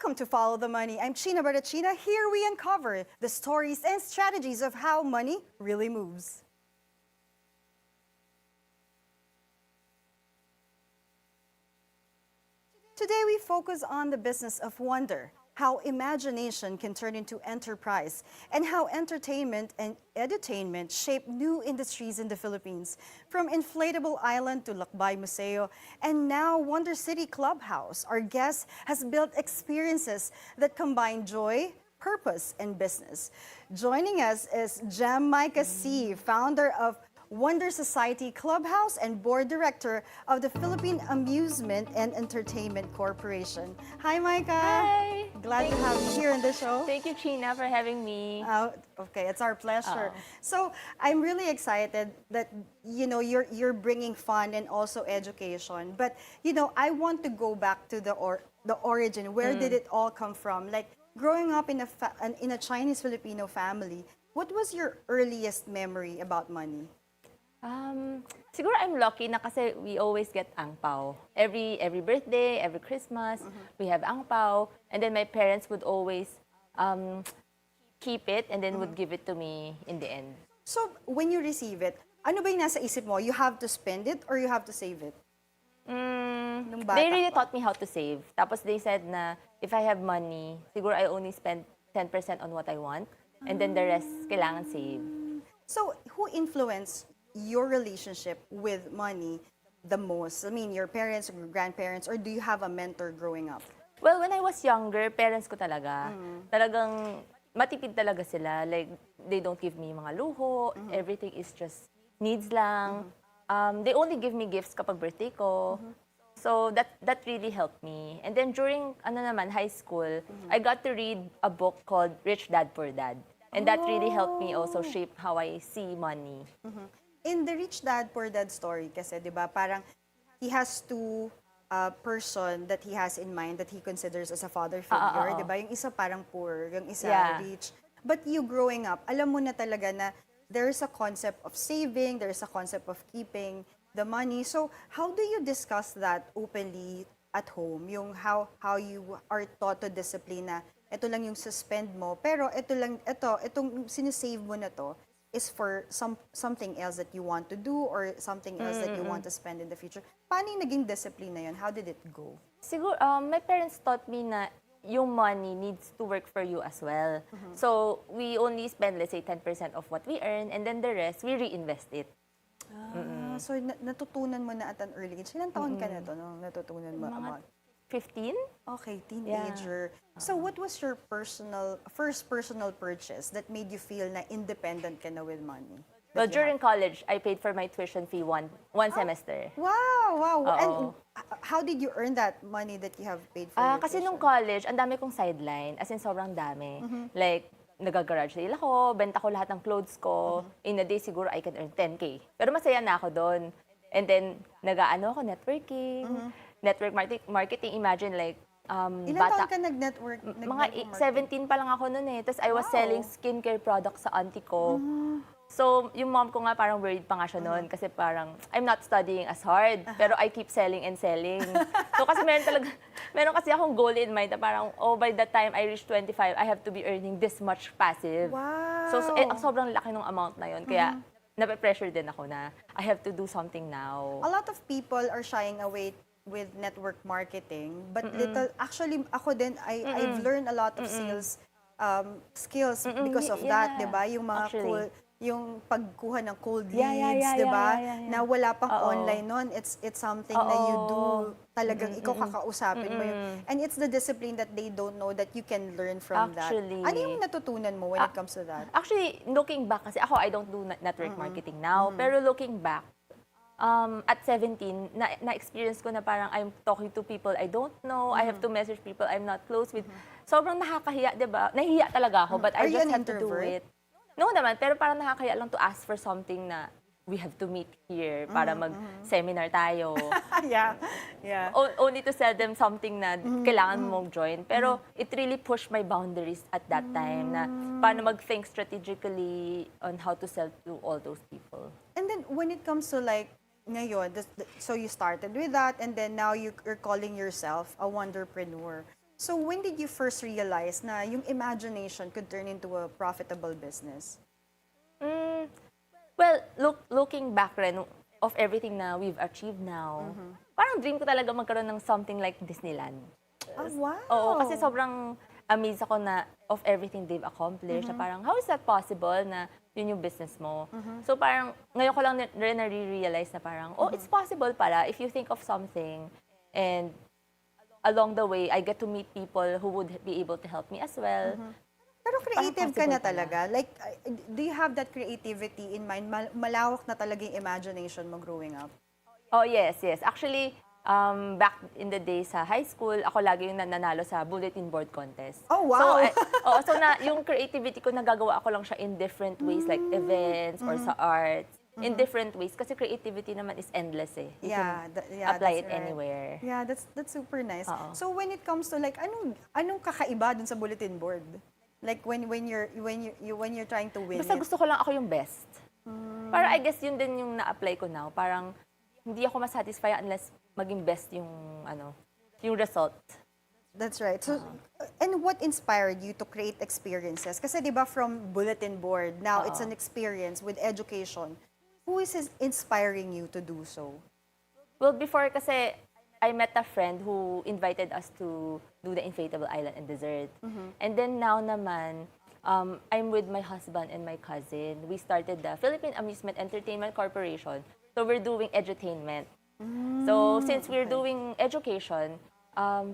Welcome to Follow the Money. I'm China Barachina. Here we uncover the stories and strategies of how money really moves. Today we focus on the business of wonder, how imagination can turn into enterprise, and how entertainment and edutainment shape new industries in the Philippines. From Inflatable Island to Lakbay Museo, and now Wonder City Clubhouse, our guest has built experiences that combine joy, purpose, and business. Joining us is Myka, founder of Wonder Society Clubhouse and board director of the Philippine Amusement and Entertainment Corporation. Hi, Myka. Hi. Glad to have you here in the show. Thank you, China, for having me. Okay, it's our pleasure. So I'm really excited that you're bringing fun and also education. But I want to go back to the origin. Where did it all come from? Like growing up in a Chinese Filipino family, what was your earliest memory about money? Siguro I'm lucky na kasi we always get ang pao. Every birthday, every Christmas, we have ang pao. And then my parents would always keep it and then would give it to me in the end. So when you receive it, ano ba yung nasa isip mo? You have to spend it or you have to save it? They really taught me how to save. Tapos they said na if I have money, siguro I only spend 10% on what I want. And then the rest, kailangan save. So who influenced your relationship with money the most? I mean, your parents or your grandparents, or do you have a mentor growing up? Well, when I was younger, parents ko talaga. Talagang matipid talaga sila. Like, they don't give me mga luho. Everything is just needs lang. They only give me gifts kapag birthday ko. So that really helped me. And then during high school, I got to read a book called Rich Dad Poor Dad. And that really helped me also shape how I see money. In the Rich Dad Poor Dad story kasi, di ba, parang he has two person that he has in mind that he considers as a father figure, di ba? Yung isa parang poor, yung isa rich. But you growing up, alam mo na talaga na there's a concept of saving, there's a concept of keeping the money. So, how do you discuss that openly at home? Yung how you are taught to discipline na ito lang yung suspend mo, pero itong sinusave mo na to is for something else that you want to do or something else that you want to spend in the future. Paano yung naging discipline na yun? How did it go? Siguro, my parents taught me na yung money needs to work for you as well. So, we only spend, let's say, 10% of what we earn, and then the rest, we reinvest it. So, natutunan mo na at an early age. Ilang taon ka na to, no? Natutunan mo about? 15? Okay, teenager. Yeah. So what was your first personal purchase that made you feel na independent ka na with money? Well, during college, I paid for my tuition fee one semester. Wow. And how did you earn that money that you have paid for your Kasi tuition? nung college, ang dami kong sideline. As in, sobrang dami. Like, nag-garage sale ako, benta ko lahat ng clothes ko. In a day, siguro I can earn 10K. Pero masaya na ako doon. And then, nag-ano ako, networking. Network marketing, imagine like, Ilan taon ka nag-network? Mga 17 pa lang ako noon eh. Tapos I was selling skincare products sa auntie ko. So, yung mom ko nga parang worried pa nga siya noon kasi parang, I'm not studying as hard, pero I keep selling and selling. So, kasi meron kasi akong goal in mind na parang, by the time I reach 25, I have to be earning this much passive. Wow! So sobrang laki ng amount na yun. Kaya, nape-pressure din ako na I have to do something now. A lot of people are shying away with network marketing, but actually ako din I've learned a lot of sales skills because of that, 'di ba? Yung mga yung pagkuha ng cold leads, 'di ba? Na wala pang online noon, it's something na you do talagang ikaw kakausapin mo yun. And it's the discipline that they don't know that you can learn from that. Ano yung natutunan mo when it comes to that? Actually, looking back kasi ako I don't do network marketing now, pero looking back at 17, na-experience ko na parang I'm talking to people I don't know, I have to message people I'm not close with. Sobrang nakakahiya, di ba? Nahihiya talaga ako, but I just have to do it. No naman, pero parang nakakahiya lang to ask for something na we have to meet here para mag-seminar tayo. Yeah. Only to sell them something na kailangan mong join. Pero it really pushed my boundaries at that time na paano mag-think strategically on how to sell to all those people. And then when it comes to like, ngayon, so you started with that and then now you're calling yourself a wonderpreneur. So when did you first realize na yung imagination could turn into a profitable business? Mm, well, looking back rin of everything na we've achieved now, parang dream ko talaga magkaroon ng something like Disneyland. Oh, wow! Oo, kasi sobrang amazed ako na of everything they've accomplished. Na parang, how is that possible na yun yung business mo? So parang, ngayon ko lang rin na-realize na parang, oh, it's possible pala if you think of something and along the way, I get to meet people who would be able to help me as well. Pero creative ka na possible pala. talaga. Like, do you have that creativity in mind? Malawak na talaga yung imagination mo growing up? Oh, yes, yes. Actually, back in the days sa high school, ako lagi yung nanalo sa bulletin board contest. Oh, wow! So yung creativity ko, nagagawa ko lang siya in different ways, like events or sa arts. In different ways. Kasi creativity naman is endless eh. You can apply it that's right. anywhere. Yeah, that's super nice. Oo. So when it comes to like anong kakaiba dun sa bulletin board? Like when you're trying to win Basta it. gusto ko lang ako yung best. Para I guess yun din yung na-apply ko now. Parang hindi ako masatisfy unless maging best yung yung result. That's right. So, and what inspired you to create experiences? Kasi 'di ba from bulletin board, now it's an experience with education. Who is inspiring you to do so? Well, before kasi I met a friend who invited us to do the Inflatable Island and dessert. And then now naman, I'm with my husband and my cousin. We started the Philippine Amusement Entertainment Corporation. So we're doing edutainment. So since we're doing education,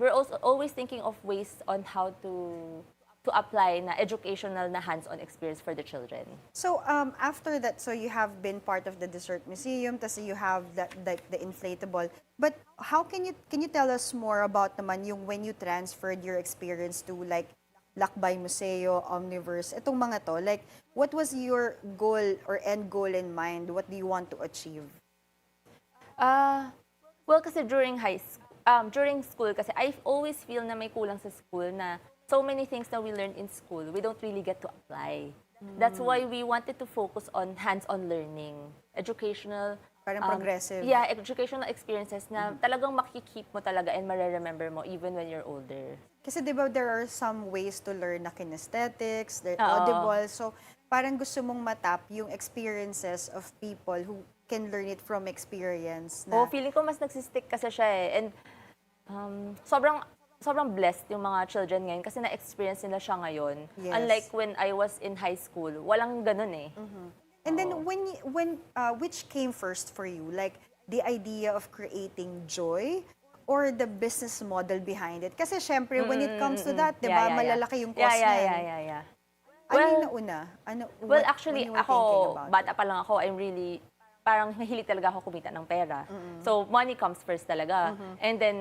we're also always thinking of ways on how to apply na educational na hands-on experience for the children. So after that, so you have been part of the dessert museum, tas you have the inflatable. But how can you tell us more about naman yung when you transferred your experience to like Lakbay Museo, Omniverse, itong mga to, like what was your goal or end goal in mind? What do you want to achieve? Well, kasi during school kasi I always feel na may kulang sa school na so many things that we learn in school, we don't really get to apply. That's why we wanted to focus on hands-on learning, educational. Parang progressive. Yeah, educational experiences na talagang makikip mo talaga and mareremember mo even when you're older. Kasi di ba there are some ways to learn na kinesthetics, they're audible. So parang gusto mong matap yung experiences of people who can learn it from experience. Na, Feeling ko mas nagsistick kasi siya eh. And sobrang blessed yung mga children ngayon kasi na-experience nila siya ngayon. Yes. Unlike when I was in high school, walang ganun eh. And then which came first for you? Like the idea of creating joy or the business model behind it? Kasi syempre when it comes to that, 'di ba, malalaki yung cost niyan. Yeah. Ano yung nauna? Well, actually, when you were thinking about bata pa lang ako, I'm really, parang mahilig talaga ako kumita ng pera. So, money comes first talaga. And then,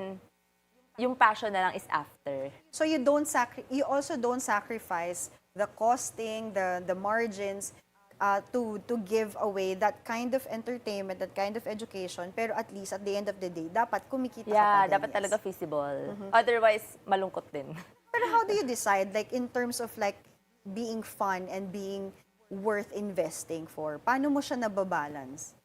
yung passion na lang is after. So you also don't sacrifice the costing, the margins to give away that kind of entertainment, that kind of education, pero at least at the end of the day, dapat kumikita ka pa din. Dapat talaga feasible. Otherwise, malungkot din. Pero how do you decide, like in terms of like being fun and being worth investing for? Paano mo siya nababalance?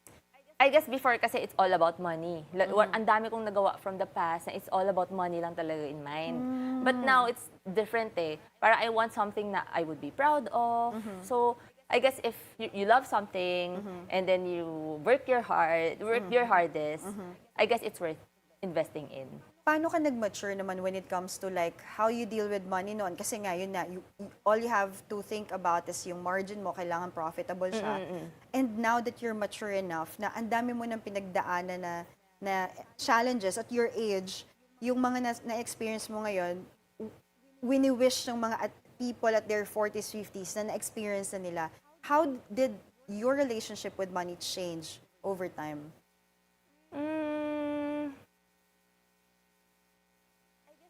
I guess before kasi it's all about money. Ang dami kong nagawa from the past na it's all about money lang talaga in mind. But now it's different eh. Parang I want something na I would be proud of. So I guess if you love something and then you work your hardest, I guess it's worth investing in. Paano ka nag-mature naman when it comes to like how you deal with money noon? Kasi nga, yun na, all you have to think about is yung margin mo, kailangan profitable siya. And now that you're mature enough, na ang dami mo ng pinagdaanan na challenges at your age, yung mga na-experience mo ngayon, wini-wish ng mga people at their 40s, 50s na na-experience na nila. How did your relationship with money change over time?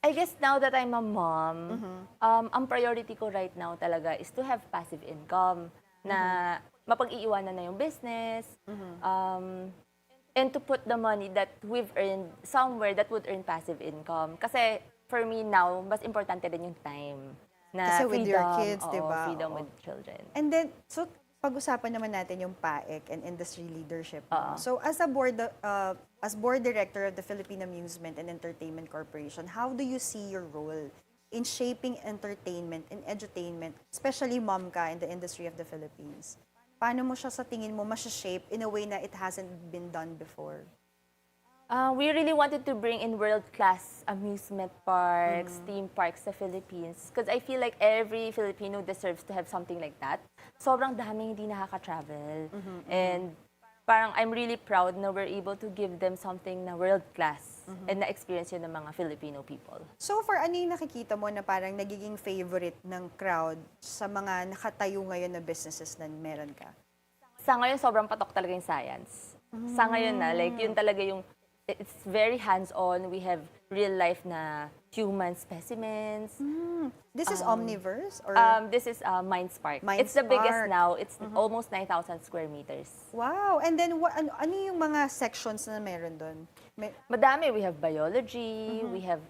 I guess now that I'm a mom, ang priority ko right now talaga is to have passive income na mapag-iiwanan na yung business, and to put the money that we've earned somewhere that would earn passive income. Kasi for me now, mas importante din yung time. Na Kasi with your freedom, kids, di ba? Freedom Oo. with children. And then, so pag-usapan naman natin yung PAEC and industry leadership. Oo. So as board director of the Philippine Amusement and Entertainment Corporation, how do you see your role in shaping entertainment and edutainment, especially Myka in the industry of the Philippines? Paano mo siya sa tingin mo masha-shape in a way na it hasn't been done before? We really wanted to bring in world-class amusement parks, theme parks sa Philippines. Because I feel like every Filipino deserves to have something like that. Sobrang daming hindi nakaka-travel. And parang I'm really proud na we're able to give them something na world-class and na-experience yun ng mga Filipino people. So far, ano yung nakikita mo na parang nagiging favorite ng crowd sa mga nakatayo ngayon na businesses na meron ka? Sa ngayon, sobrang patok talaga yung science. Sa ngayon na, like, yun talaga yung, it's very hands-on. We have real-life na human specimens. This is Omniverse? Or? This is Minds Park. Minds It's the biggest Park. now. It's almost 9,000 square meters. Wow! And then, ano yung mga sections na meron doon? Madami. We have biology, we have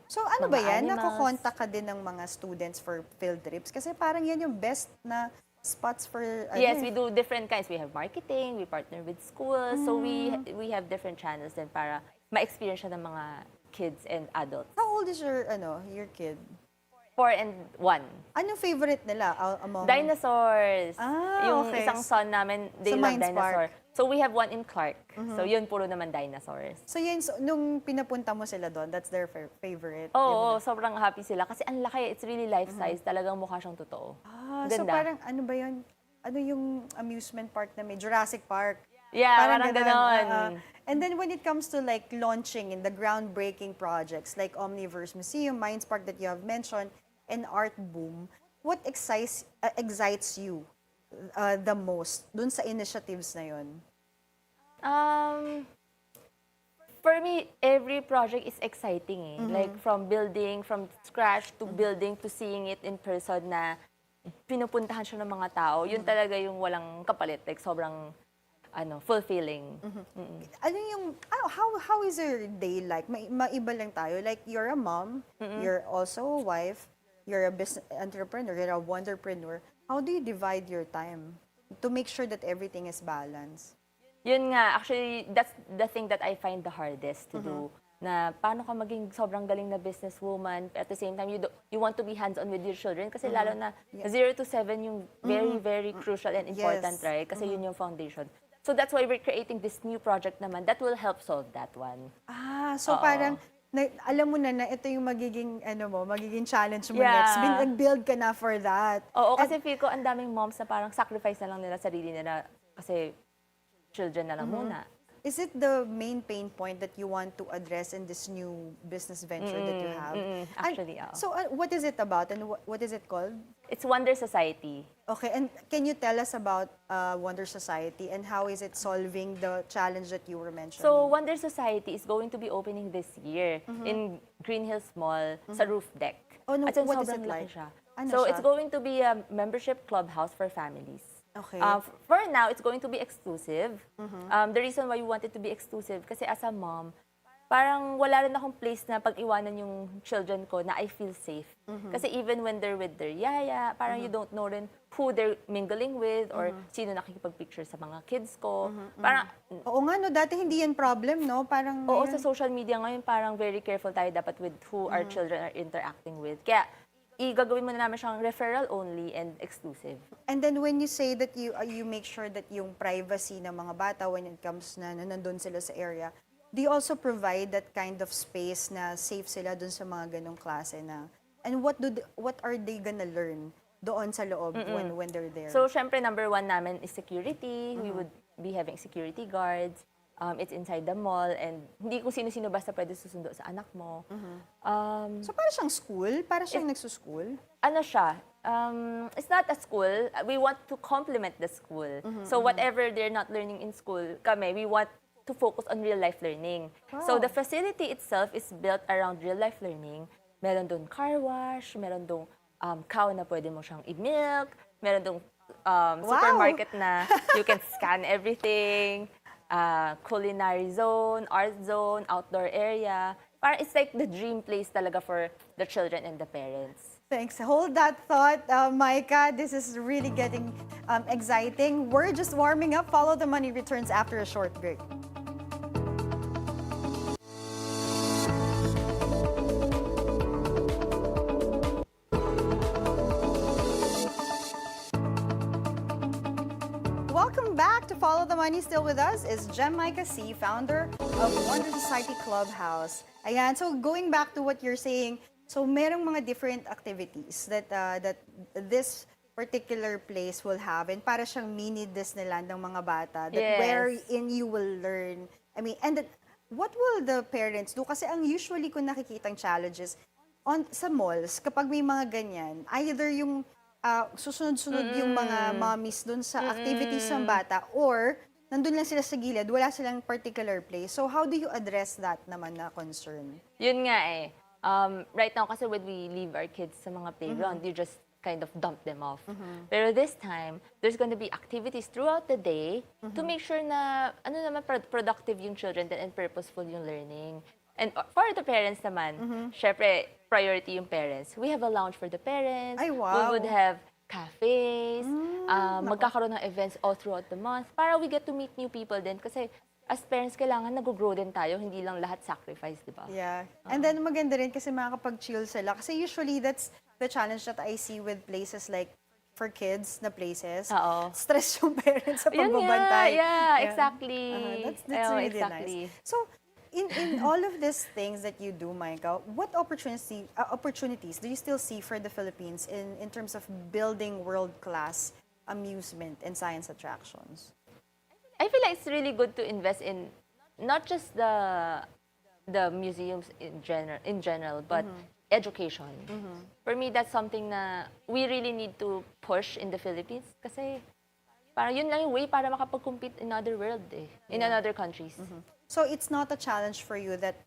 So ano mga ba yan? animals. Nakakontak ka din ng mga students for field trips? Kasi parang yan yung best na spots for... Yes, we do different kinds. We have marketing, we partner with schools, so we have different channels din para ma-experience siya ng mga kids and adults. How old is your kid? 4 and 1. Anong favorite nila among... Dinosaurs. Yung okay. isang son namin, they Sa love Minds dinosaur. Park. So we have one in Clark. So yun, puro naman dinosaurs. So yun, nung pinapunta mo sila doon, that's their favorite? Oo, sobrang happy sila. Kasi ang laki, it's really life-size. Talagang mukha siyang totoo. So Ganda. parang ano ba yun? Ano yung amusement park na may Jurassic Park? Yeah, parang ganon. And then when it comes to like launching in the groundbreaking projects like Omniverse Museum, Minds Park that you have mentioned, and Art Boom, what excites you the most dun sa initiatives na yun? For me, every project is exciting eh. Like from building, from scratch to building to seeing it in person na pinupuntahan siya ng mga tao. Yun talaga yung walang kapalit. Like sobrang fulfilling. Ano yung, how is your day like? Maiba lang tayo. Like, you're a mom, you're also a wife, you're a business entrepreneur, you're a wonderpreneur. How do you divide your time to make sure that everything is balanced? Yun nga, actually, that's the thing that I find the hardest to do. Na paano ka maging sobrang galing na businesswoman, at the same time, you want to be hands-on with your children. Kasi lalo na 0 to 7 yung very, very crucial and important, Yes. right? Kasi yun yung foundation. So that's why we're creating this new project naman that will help solve that one. So parang, alam mo na ito yung magiging challenge mo Yeah. next. Nag-build ka na for that. Oo, kasi feel ko ang daming moms na parang sacrifice na lang nila sarili nila kasi children na lang muna. Is it the main pain point that you want to address in this new business venture that you have? Actually, So what is it about and what is it called? It's Wonder Society. Okay, and can you tell us about Wonder Society and how is it solving the challenge that you were mentioning? So, Wonder Society is going to be opening this year in Green Hills Mall sa roof deck. Oh, no, At yun, what is sobrang it laki like? siya. Ano So, siya? it's going to be a membership clubhouse for families. Okay. For now, it's going to be exclusive. The reason why we want it to be exclusive, kasi as a mom, parang wala rin akong place na pag-iwanan yung children ko na I feel safe. Kasi even when they're with their yaya, parang you don't know rin who they're mingling with or sino nakikipag-picture sa mga kids ko. Parang, Oo nga, no, dati hindi yan problem, no? Parang, oo, sa social media ngayon, parang very careful tayo dapat with who our children are interacting with. Kaya, gagawin mo na namin siyang referral only and exclusive. And then when you say that you make sure that yung privacy ng mga bata when it comes na nandun sila sa area, do you also provide that kind of space na safe sila dun sa mga ganong klase na? And what are they gonna learn doon sa loob when they're there? So, syempre, number 1 namin is security. We would be having security guards. It's inside the mall and hindi kung sino-sino basta pwede susundo sa anak mo. So para siyang school? Para siyang nagsuschool? Ano siya? It's not a school. We want to complement the school. So whatever they're not learning in school, we want to focus on real-life learning. So the facility itself is built around real-life learning. Meron doon car wash, meron doon cow na pwede mo siyang i-milk, meron doon supermarket na you can scan everything, culinary zone, art zone, outdoor area. Parang it's like the dream place talaga for the children and the parents. Thanks. Hold that thought, Myka. This is really getting exciting. We're just warming up. Follow the Money returns after a short break. welcome back to Follow the Money. Still with us is Myka C, founder of Wonder Society Clubhouse. Ayan, so going back to what you're saying, so merong mga different activities that that this particular place will have, and para siyang mini Disneyland ng mga bata, that Yes. wherein you will learn, I mean, and that, what will the parents do? Kasi ang usually kung nakikitang challenges sa malls, kapag may mga ganyan, either yung susunod-sunod yung mga mommies dun sa activities ng bata, or nandun lang sila sa gilid, wala silang particular place. So how do you address that naman na concern? Yun nga eh. Right now, kasi when we leave our kids sa mga playground, you just kind of dump them off. Pero this time, there's going to be activities throughout the day to make sure na productive yung children and purposeful yung learning. And for the parents naman, syempre, priority yung parents. We have a lounge for the parents. Ay, wow. We would have cafes. Magkakaroon ng events all throughout the month para we get to meet new people din. Kasi as parents, kailangan nag-grow din tayo, hindi lang lahat sacrifice, di ba? Yeah. And then maganda rin kasi makakapag-chill sila. Kasi usually that's the challenge that I see with places like for kids na places. Oo. Stress yung parents sa Yun nga, pagbabantay. yeah, exactly. That's Oo, really exactly. nice. So, in all of these things that you do, Myka, what opportunities do you still see for the Philippines in terms of building world-class amusement and science attractions? I feel like it's really good to invest in not just the museums in general, but education. For me, that's something na we really need to push in the Philippines kasi parang yun lang yung way para makapag-compete in other world in other countries. So it's not a challenge for you that,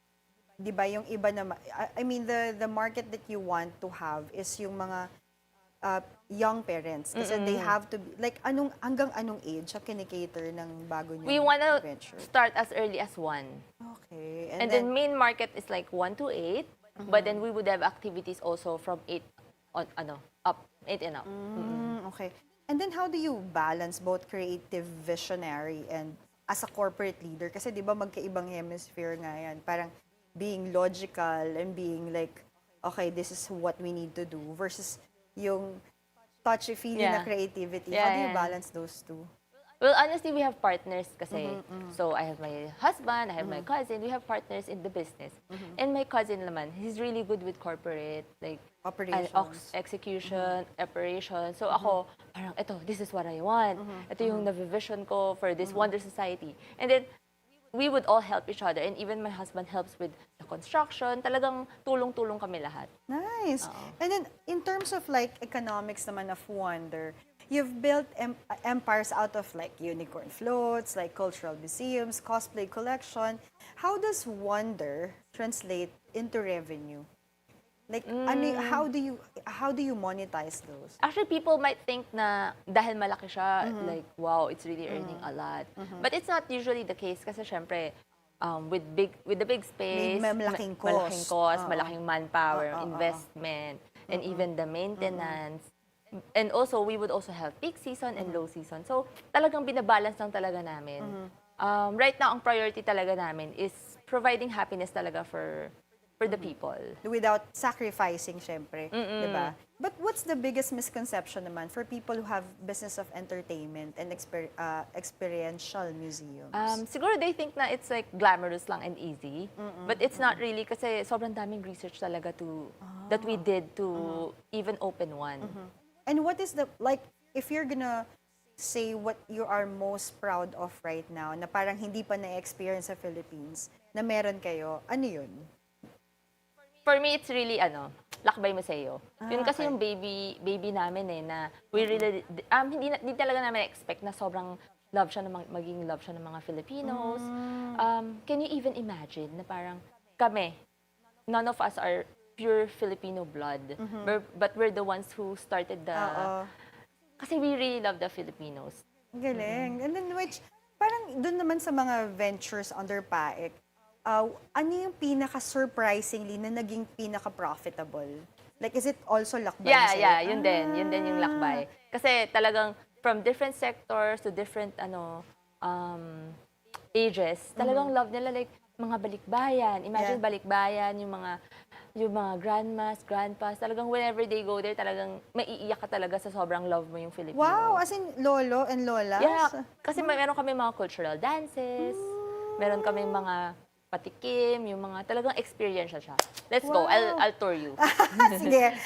di ba, yung iba na, I mean, the market that you want to have is yung mga young parents. Kasi they have to be, like, hanggang anong age ang kinikater ng bago nyo We want to venture? start as early as 1. Okay. And then main market is like 1 to 8, but then we would have activities also from 8 up, 8 and up. Okay. And then how do you balance both creative visionary and as a corporate leader? Kasi di ba magkaibang hemisphere nga yan. Parang being logical and being like, okay, this is what we need to do versus yung touchy-feely na creativity. How do you balance those two? Well, honestly, we have partners kasi. So, I have my husband, I have my cousin. We have partners in the business. And my cousin naman, he's really good with corporate, like, Operations. execution, operation. So, ako, parang, this is what I want. Ito yung na-vision ko for this Wonder Society. And then, we would all help each other. And even my husband helps with the construction. Talagang tulong-tulong kami lahat. Nice. And then, in terms of like economics naman of Wonder, you've built empires out of like unicorn floats, like cultural museums, cosplay collection. How does Wonder translate into revenue? Like, how do you monetize those? Actually, people might think na dahil malaki siya, like, wow, it's really earning a lot. But it's not usually the case kasi syempre, with the big space, malaking cost. Malaking manpower, investment, and even the maintenance. And also, we would also have peak season and low season. So, talagang binabalance lang talaga namin. Right now, ang priority talaga namin is providing happiness talaga for the people. Without sacrificing, syempre. Diba? But what's the biggest misconception naman for people who have business of entertainment and experiential museums? Siguro they think na it's like glamorous lang and easy. But it's not really kasi sobrang daming research talaga that we did to even open one. And what is like, if you're gonna say what you are most proud of right now, na parang hindi pa na-experience sa Philippines, na meron kayo, ano yun? For me, it's really, Lakbay Museo. Yun kasi yung baby namin na we really, hindi talaga namin expect na sobrang maging love siya ng mga Filipinos. Can you even imagine na parang kami, none of us are pure Filipino blood, but we're the ones who started kasi we really love the Filipinos. Galing. And then parang doon naman sa mga ventures under PAEC, ano yung pinaka-surprisingly na naging pinaka-profitable? Like, is it also Lakbay? Yeah, yun din. Yun din yung Lakbay. Kasi talagang from different sectors to different ages, talagang love nila like mga balikbayan. Imagine balikbayan, yung mga yung mga grandmas, grandpas, talagang whenever they go there, talagang maiiyak ka talaga sa sobrang love mo yung Filipino. Wow, as in lolo and lolas? Yeah, kasi meron kami mga cultural dances, meron kami mga patikim, yung mga talagang experiential siya. Let's go, I'll tour you. Sige.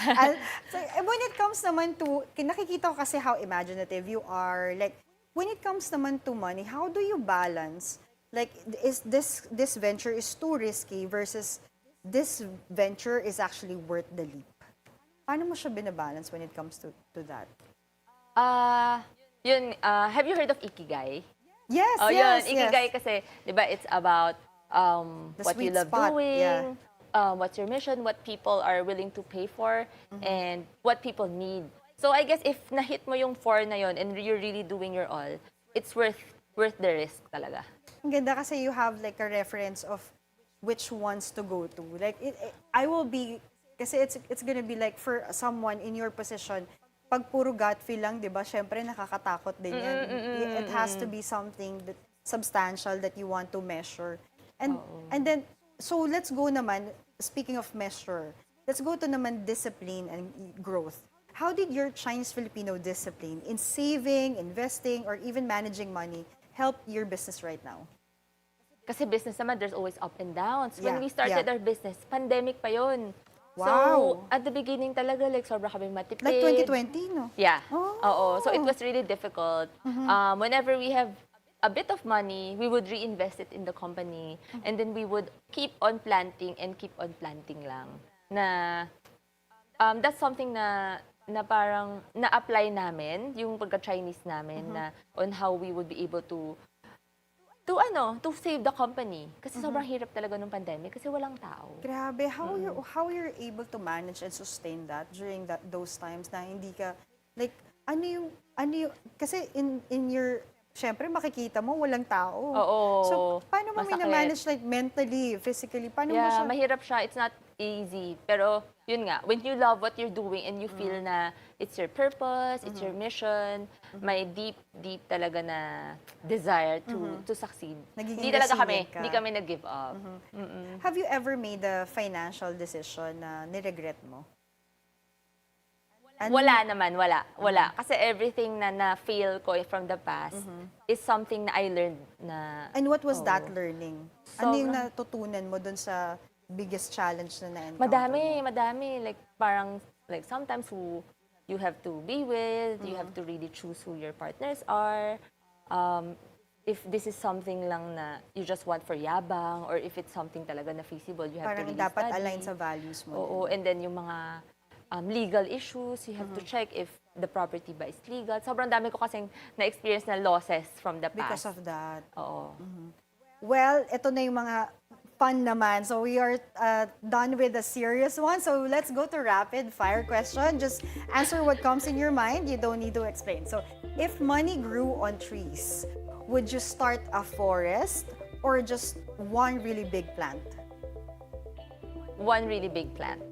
So, when it comes naman to, nakikita ko kasi how imaginative you are. Like, when it comes naman to money, how do you balance? Like, is this venture is too risky versus this venture is actually worth the leap? Paano mo siya binabalance when it comes to that? Have you heard of Ikigai? Yes, Oh, yes, yun. Ikigai kasi, di ba, it's about The what you sweet love spot, doing, yeah. What's your mission, what people are willing to pay for, and what people need. So I guess if nahit mo yung 4 na yun and you're really doing your all, it's worth the risk talaga. Ang ganda kasi you have like a reference of which ones to go to. Like, I will be, kasi it's gonna be like for someone in your position, pag puro gut feel lang, di ba, syempre nakakatakot din yan. It has to be something that substantial that you want to measure. And then, so let's go naman, speaking of measure, let's go to naman discipline and growth. How did your Chinese-Filipino discipline in saving, investing, or even managing money help your business right now? Kasi business naman, there's always up and downs. Yeah, When we started yeah. our business, pandemic pa yun. So, Wow. at the beginning talaga, like, sobra kaming matipid. Like 2020, no? Yeah. Oh. Oo. So, it was really difficult. Whenever we have a bit of money, we would reinvest it in the company. And then we would keep on planting and keep on planting lang. Na, that's something na parang na-apply namin, yung pagka-Chinese namin, na on how we would be able to save the company. Kasi sobrang hirap talaga nung pandemic kasi walang tao. Grabe, how you're able to manage and sustain that during those times na hindi ka, like, ano yung, kasi in your, syempre makikita mo walang tao. Oo. So, paano mo Masakit. mina-manage like mentally, physically? Paano mo Yeah, siya? mahirap siya. It's not easy. Pero, yun nga, when you love what you're doing and you feel na it's your purpose, it's your mission, may deep talaga na desire to succeed. Nagiging Hindi talaga kami, resilient ka. hindi kami nag-give up. Have you ever made a financial decision na niregret mo? Wala naman, wala. Kasi everything na na-fail ko from the past is something na I learned na... And what was that learning? Ano yung Sobrang- natutunan mo dun sa biggest challenge na na-encounter mo? Madami. Like, parang, like, sometimes who you have to be with, you have to really choose who your partners are. If this is something lang na you just want for yabang, or if it's something talaga na feasible, you have Parang to really dapat study. align sa values mo. Oo, and then yung mga legal issues, you have to check if the property ba is legal. Sobrang dami ko kasing na-experience na losses from the Because past. of that. Oo. Well, ito na yung mga fun naman. So we are done with the serious one. So let's go to rapid fire question. Just answer what comes in your mind. You don't need to explain. So if money grew on trees, would you start a forest or just one really big plant? One really big plan.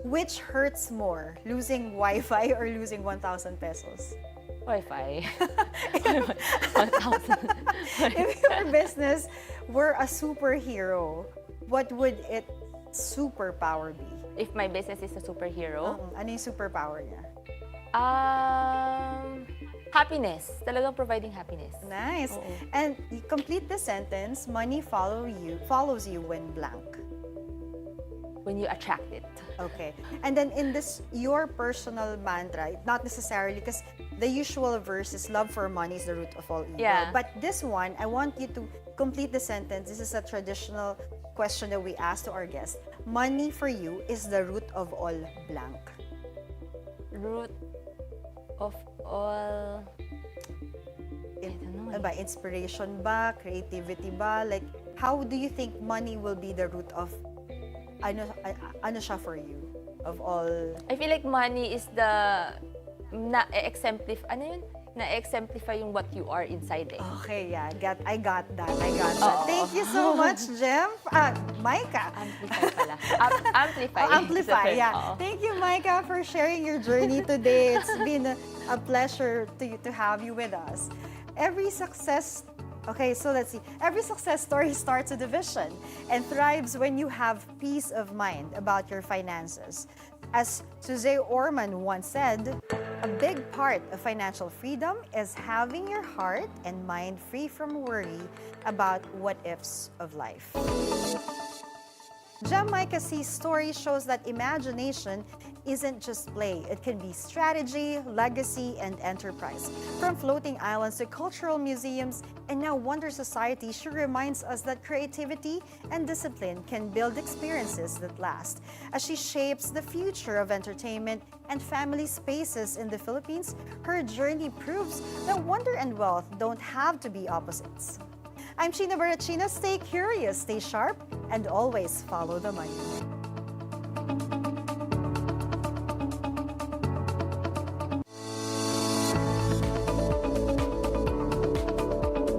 Which hurts more, losing Wi-Fi or losing 1,000 pesos? Wi-Fi. 1,000. If your business were a superhero, what would its superpower be? If my business is a superhero, Ano yung superpower niya? happiness. Talagang providing happiness. Nice. Oo. And you complete the sentence, money follows you when blank. When you attract it. Okay. And then in this, your personal mantra, not necessarily, because the usual verse is love for money is the root of all evil. Yeah. But this one, I want you to complete the sentence. This is a traditional question that we ask to our guests. Money for you is the root of all blank. Root of all... I don't know. Ano ba, inspiration ba? Creativity ba? Like, how do you think money will be the root of ano siya for you? Of all... I feel like money is the na-exemplify yung what you are inside eh. Okay, yeah. I got that. Thank you so much, Jem. Myka. Amplify pala. Amplify. Amplify, Is the term. yeah. Oo. Thank you, Myka, for sharing your journey today. It's been a pleasure to have you with us. Every success Okay, so let's see. Every success story starts with a vision and thrives when you have peace of mind about your finances. As Suze Orman once said, a big part of financial freedom is having your heart and mind free from worry about what-ifs of life. Myka's story shows that imagination isn't just play. It can be strategy, legacy, and enterprise. From floating islands to cultural museums and now Wonder Society, she reminds us that creativity and discipline can build experiences that last. As she shapes the future of entertainment and family spaces in the Philippines, her journey proves that wonder and wealth don't have to be opposites. I'm China Barachina. Stay curious, stay sharp, and always follow the money.